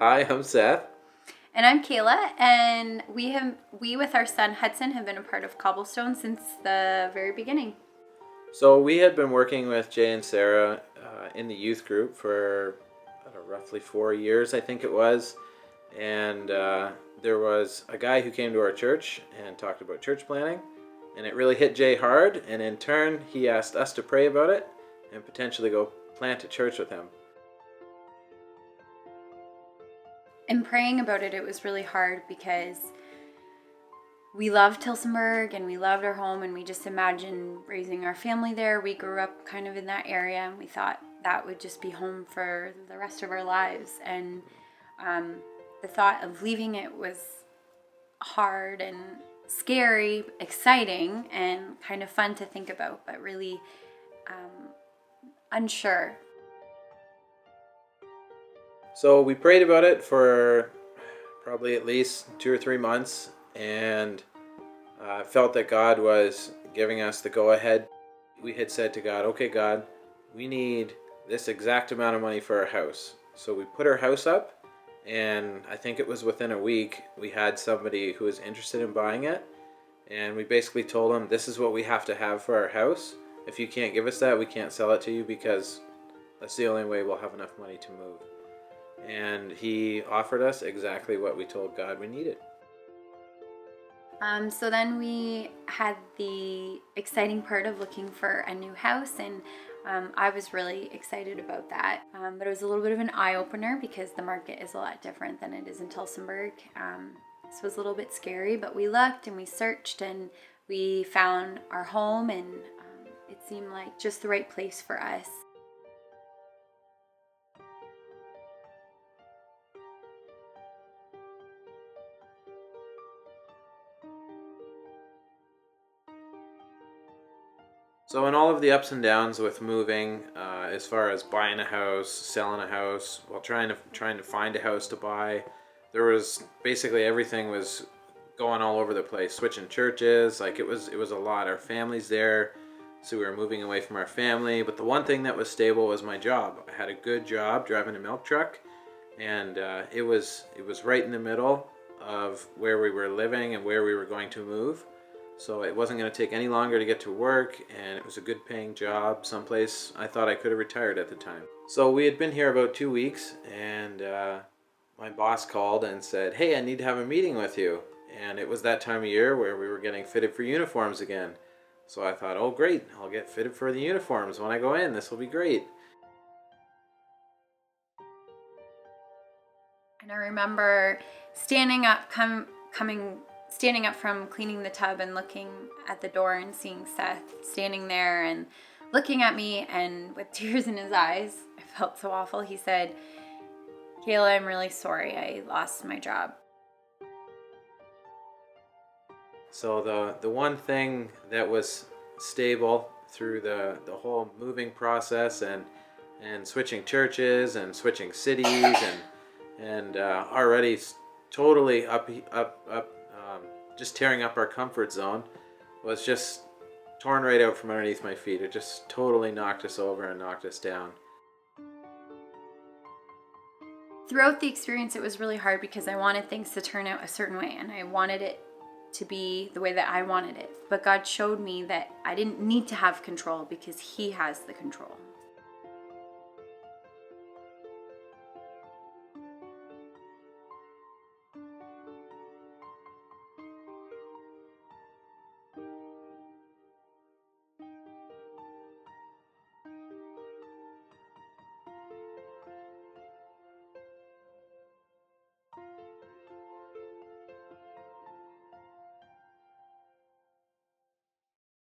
Hi, I'm Seth. And I'm Kayla, and we with our son Hudson have been a part of Cobblestone since the very beginning. So we had been working with Jay and Sarah in the youth group for roughly 4 years, I think it was. And there was a guy who came to our church and talked about church planning, and it really hit Jay hard. And in turn, he asked us to pray about it and potentially go plant a church with him. In praying about it, it was really hard because we loved Tilsonburg and we loved our home, and we just imagined raising our family there. We grew up kind of in that area, and we thought that would just be home for the rest of our lives. And the thought of leaving it was hard and scary, exciting, and kind of fun to think about, but really unsure. So we prayed about it for probably at least 2 or 3 months, and felt that God was giving us the go ahead. We had said to God, okay, God, we need this exact amount of money for our house. So we put our house up, and I think it was within a week, we had somebody who was interested in buying it. And we basically told them, this is what we have to have for our house. If you can't give us that, we can't sell it to you, because that's the only way we'll have enough money to move. And he offered us exactly what we told God we needed. So then we had the exciting part of looking for a new house, and I was really excited about that. But it was a little bit of an eye-opener because the market is a lot different than it is in Tilsonburg. This was a little bit scary, but we looked and we searched and we found our home, and it seemed like just the right place for us. So in all of the ups and downs with moving, as far as buying a house, selling a house, while trying to find a house to buy, there was basically everything was going all over the place. Switching churches, like it was a lot. Our family's there, so we were moving away from our family. But the one thing that was stable was my job. I had a good job driving a milk truck, and it was right in the middle of where we were living and where we were going to move. So it wasn't going to take any longer to get to work, and it was a good paying job, someplace I thought I could have retired at the time. So we had been here about 2 weeks, and my boss called and said, hey, I need to have a meeting with you. And it was that time of year where we were getting fitted for uniforms again. So I thought, oh great, I'll get fitted for the uniforms when I go in. This will be great. And I remember standing up, standing up from cleaning the tub and looking at the door and seeing Seth standing there and looking at me, and with tears in his eyes, I felt so awful. He said, Kayla, I'm really sorry. I lost my job. So the one thing that was stable through the whole moving process and switching churches and switching cities and already totally up just tearing up our comfort zone was just torn right out from underneath my feet. It just totally knocked us over and knocked us down. Throughout the experience, it was really hard because I wanted things to turn out a certain way, and I wanted it to be the way that I wanted it. But God showed me that I didn't need to have control because He has the control.